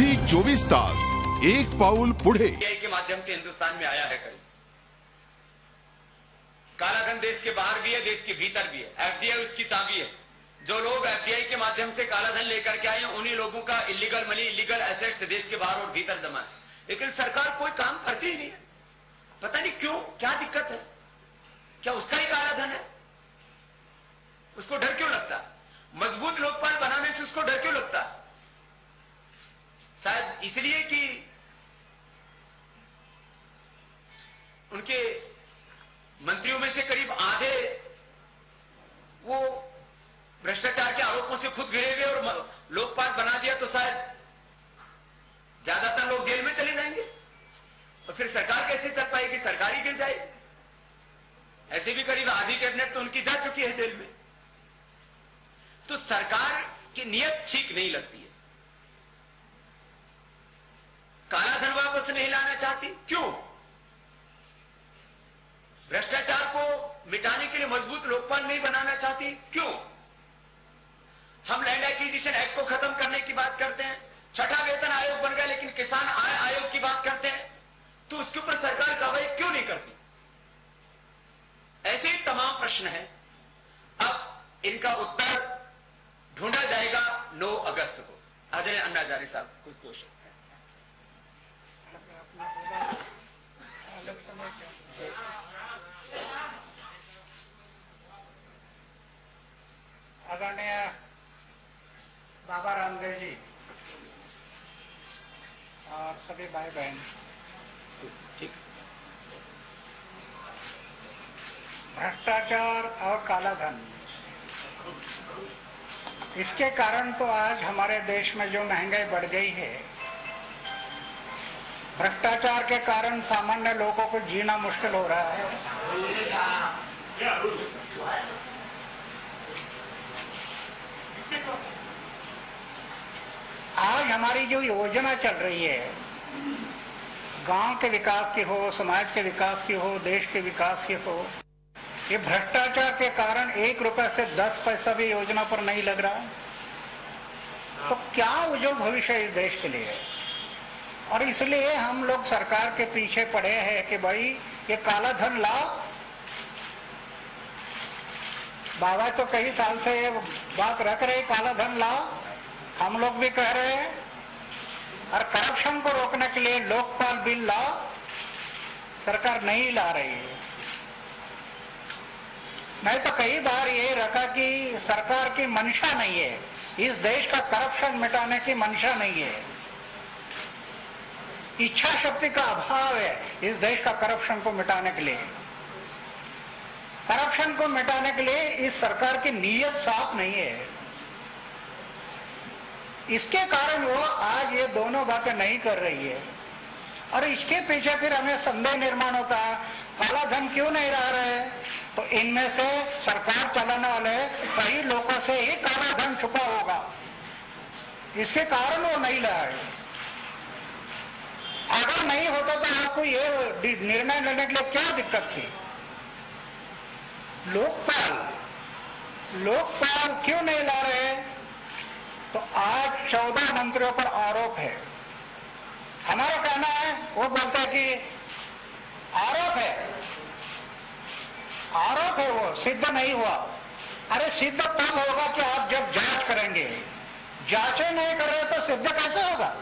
झी 24 तास एक पाऊल पुढे के माध्यम से हिंदुस्तान में आया है। कल कालाधन देश के बाहर भी है, देश के भीतर भी है। एफडीआई उसकी चाबी है। जो लोग एफडीआई के माध्यम से कालाधन लेकर के आए हैं, उन्हीं लोगों का इलीगल मनी, इलीगल एसेट्स देश के बाहर और भीतर जमा है। लेकिन सरकार कोई काम करती ही नहीं है। पता नहीं क्यों, क्या दिक्कत है? क्या उसका ही कालाधन है? उसको डर क्यों लगता? मजबूत लोकपाल बनाने से उसको डर क्यों लगता? शायद इसलिए कि उनके मंत्रियों में से करीब आधे वो भ्रष्टाचार के आरोपों से खुद घिरे हुए, और लोकपाल बना दिया तो शायद ज्यादातर लोग जेल में चले जाएंगे और फिर सरकार कैसे चल पाएगी? सरकार ही गिर जाएगी। ऐसे भी करीब आधी कैबिनेट तो उनकी जा चुकी है जेल में। तो सरकार की नीयत ठीक नहीं लगती है। कालाधन वापस नहीं लाना चाहती, क्यों? भ्रष्टाचार को मिटाने के लिए मजबूत लोकपाल नहीं बनाना चाहती, क्यों? हम लैंड एक्विजिशन एक्ट को खत्म करने की बात करते हैं, छठा वेतन आयोग बन गया, लेकिन किसान आय आयोग की बात करते हैं, तो उसके ऊपर सरकार कार्रवाई क्यों नहीं करती? ऐसे ही तमाम प्रश्न हैं। अब इनका उत्तर ढूंढा जाएगा 9 अगस्त को। आदरणीय अन्ना हजारे साहब, कुछ दोष आदरणीय बाबा रामदेव जी और सभी भाई बहन, ठीक। भ्रष्टाचार और कालाधन, इसके कारण तो आज हमारे देश में जो महंगाई बढ़ गई है, भ्रष्टाचार के कारण सामान्य लोगों को जीना मुश्किल हो रहा है। आज हमारी जो योजना चल रही है, गांव के विकास की हो, समाज के विकास की हो, देश के विकास की हो, ये भ्रष्टाचार के कारण 1 रुपए से 10 पैसा भी योजना पर नहीं लग रहा। तो क्या उज्जवल भविष्य इस देश के लिए है? और इसलिए हम लोग सरकार के पीछे पड़े हैं कि भाई ये काला धन लाओ। बाबा तो कई साल से ये बात रख रहे, काला धन लाओ, हम लोग भी कह रहे हैं। और करप्शन को रोकने के लिए लोकपाल बिल लाओ, सरकार नहीं ला रही है। मैं तो कई बार ये रखा कि सरकार की मंशा नहीं है, इस देश का करप्शन मिटाने की मंशा नहीं है, इच्छा शक्ति का अभाव है इस देश का करप्शन को मिटाने के लिए। करप्शन को मिटाने के लिए इस सरकार की नीयत साफ नहीं है। इसके कारण वो आज ये दोनों बातें नहीं कर रही है। और इसके पीछे फिर हमें संदेह निर्माण होता है, काला धन क्यों नहीं रह रहे? तो इनमें से सरकार चलाने वाले कई लोगों से ही काला धन छुपा होगा, इसके कारण वो नहीं ला रहे। अगर नहीं होता तो आपको ये निर्णय लेने के लिए क्या दिक्कत थी? लोकपाल क्यों नहीं ला रहे? तो आज 14 मंत्रियों पर आरोप है। हमारा कहना है, वो बोलता है कि आरोप है, वो सिद्ध नहीं हुआ। अरे सिद्ध तब होगा कि आप जब जांच करेंगे। जांचें नहीं कर रहे तो सिद्ध कैसे होगा?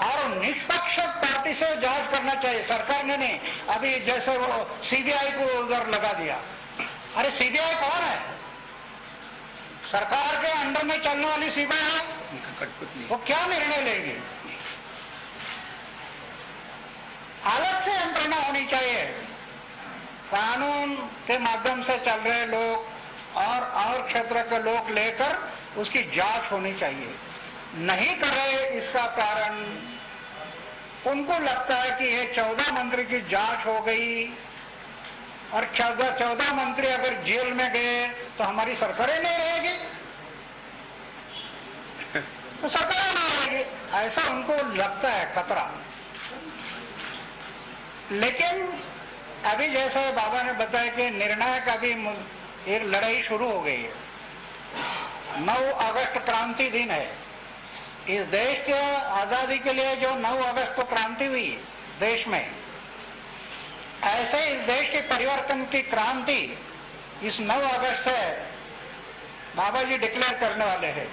और निष्पक्ष पार्टी से जांच करना चाहिए। सरकार ने नहीं, अभी जैसे वो सीबीआई को उधर लगा दिया। अरे सीबीआई कौन है? सरकार के अंडर में चलने वाली सीबीआई है, वो क्या निर्णय लेगी? अलग से यंत्रणा होनी चाहिए। कानून के माध्यम से चल रहे लोग और क्षेत्र के लोग लेकर उसकी जांच होनी चाहिए। नहीं कर रहे, इसका कारण उनको लगता है कि ये 14 मंत्री की जांच हो गई और 14 मंत्री अगर जेल में गए तो हमारी सरकारें नहीं रहेगी, तो सरकार नहीं रहेगी, ऐसा उनको लगता है खतरा। लेकिन अभी जैसे बाबा ने बताया कि निर्णायक अभी एक लड़ाई शुरू हो गई है। 9 अगस्त क्रांति दिन है। इस देश के आजादी के लिए जो 9 अगस्त को क्रांति हुई देश में, ऐसे इस देश के परिवर्तन की क्रांति इस 9 अगस्त से बाबा जी डिक्लेयर करने वाले हैं।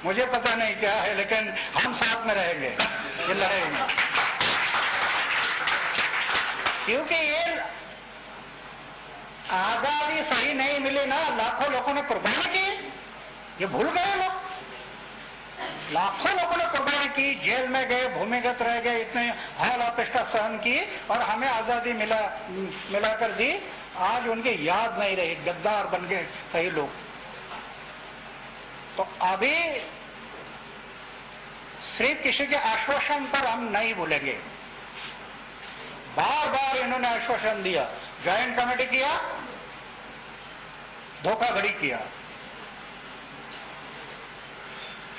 मुझे पता नहीं क्या है, लेकिन हम साथ में रहेंगे, ये लड़ेंगे, क्योंकि ये आजादी सही नहीं मिली ना, लाखों लोगों ने कुर्बानी की, ये भूल गए लोग। लाखों लोगों ने कुर्बानी की, जेल में गए, भूमिगत रह गए, इतने हाल अपेष्टा सहन की, और हमें आजादी मिलाकर दी। आज उनकी याद नहीं रही, गद्दार बन गए कई लोग। तो अभी सिर्फ किसी के आश्वासन पर हम नहीं भूलेंगे। बार बार इन्होंने आश्वासन दिया, ज्वाइंट कमेटी किया, धोखाधड़ी किया,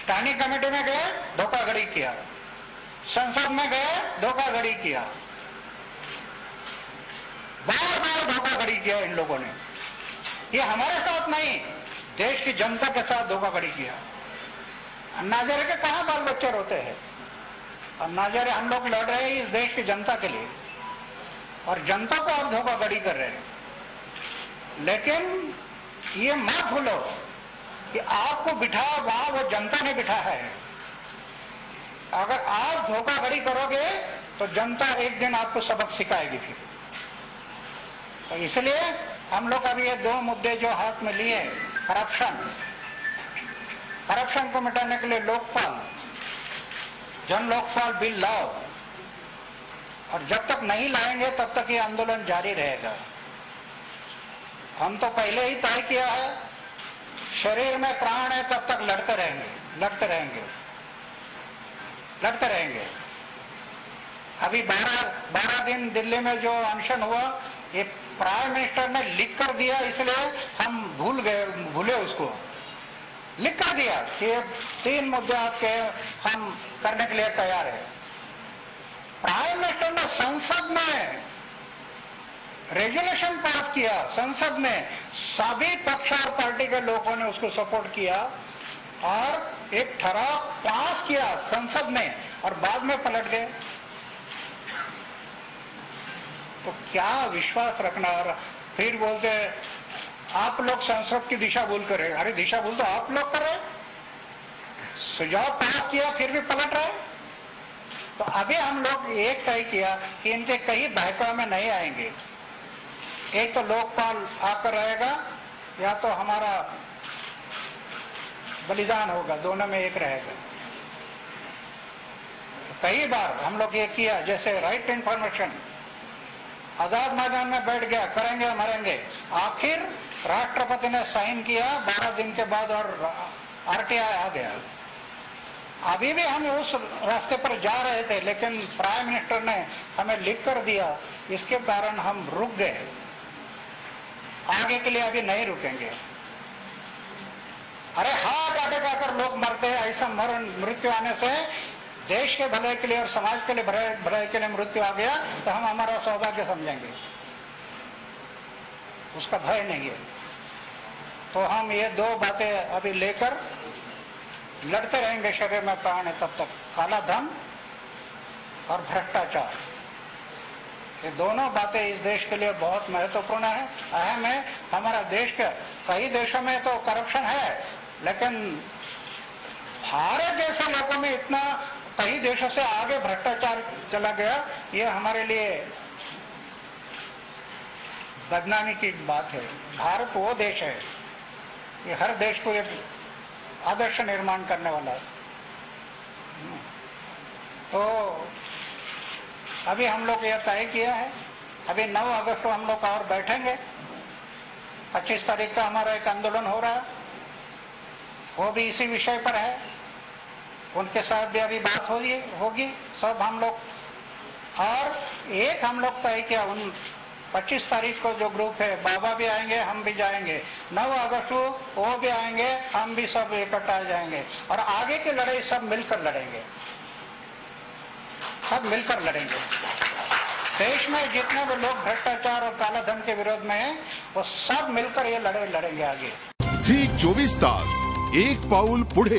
स्टैंडिंग कमेटी में गए, धोखाधड़ी किया, संसद में गए, धोखाधड़ी किया, बार बार धोखाधड़ी किया इन लोगों ने। ये हमारे साथ नहीं, देश की जनता के साथ धोखाधड़ी किया। अन्ना हजारे के कहां बाल बच्चे रोते हैं? अन्ना हजारे हम लोग लड़ रहे हैं इस देश की जनता के लिए, और जनता को आप धोखाधड़ी कर रहे हैं। लेकिन ये मत भूलो कि आपको बिठाया वहां वो जनता ने बिठा है। अगर आप धोखाधड़ी करोगे तो जनता एक दिन आपको सबक सिखाएगी फिर। तो इसलिए हम लोग अभी ये 2 मुद्दे जो हाथ में लिए, करप्शन को मिटाने के लिए लोकपाल, जन लोकपाल बिल लाओ, और जब तक नहीं लाएंगे तब तक ये आंदोलन जारी रहेगा। हम तो पहले ही तय किया है, शरीर में प्राण है तब तक लड़ते रहेंगे। अभी 12 दिन दिल्ली में जो अनशन हुआ, ये प्राइम मिनिस्टर ने लिख कर दिया, इसलिए हम भूले उसको। लिख कर दिया कि 3 मुद्दे आपके हम करने के लिए तैयार है। प्राइम मिनिस्टर ने संसद में रेजोल्यूशन पास किया, संसद में सभी पक्ष और पार्टी के लोगों ने उसको सपोर्ट किया, और एक ठराव पास किया संसद में, और बाद में पलट गए। तो क्या विश्वास रखना? और फिर बोलते आप लोग संसद की दिशा भूल कर रहे। अरे दिशा भूल तो आप लोग कर रहे, सुझाव पास किया फिर भी पलट रहे। तो अभी हम लोग एक तय किया कि इनके कई बहकावे में नहीं आएंगे। एक तो लोकपाल आकर रहेगा, या तो हमारा बलिदान होगा, दोनों में एक रहेगा। कई बार हम लोग ये किया, जैसे right to information, Azad Maidan में बैठ गया, करेंगे मरेंगे, आखिर राष्ट्रपति ने साइन किया 12 दिन के बाद, और आरटीआई आ गया। अभी भी हम उस रास्ते पर जा रहे थे, लेकिन प्राइम मिनिस्टर ने हमें लिख कर दिया, इसके कारण हम रुक गए। आगे के लिए अभी नहीं रुकेंगे। अरे हाथ आगे जाकर लोग मरते हैं, ऐसा मृत्यु आने से देश के भले के लिए और समाज के लिए भलाई के लिए मृत्यु आ गया तो हम हमारा सौभाग्य समझेंगे, उसका भय नहीं है। तो हम ये 2 बातें अभी लेकर लड़ते रहेंगे, शरीर में प्राण है तब तक। काला धन और भ्रष्टाचार, ये दोनों बातें इस देश के लिए बहुत महत्वपूर्ण है, अहम है। हमारा देश के कई देशों में तो करप्शन है, लेकिन भारत जैसे लोगों में इतना कई देशों से आगे भ्रष्टाचार चला गया, ये हमारे लिए बदनामी की बात है। भारत वो देश है, ये हर देश को एक आदर्श निर्माण करने वाला है। तो अभी हम लोग यह तय किया है, अभी 9 अगस्त को हम लोग और बैठेंगे। 25 तारीख का हमारा एक आंदोलन हो रहा है, वो भी इसी विषय पर है। उनके साथ भी अभी बात होगी सब हम लोग। और एक हम लोग तय किया, 25 तारीख को जो ग्रुप है, बाबा भी आएंगे, हम भी जाएंगे। 9 अगस्त को वो भी आएंगे, हम भी सब इकट्ठा जाएंगे, और आगे की लड़ाई सब मिलकर लड़ेंगे, सब मिलकर लड़ेंगे। देश में जितने भी लोग भ्रष्टाचार और काला धन के विरोध में हैं, वो सब मिलकर ये लड़ाई लड़ेंगे आगे। झी 24 तास, एक पाऊल पुढे।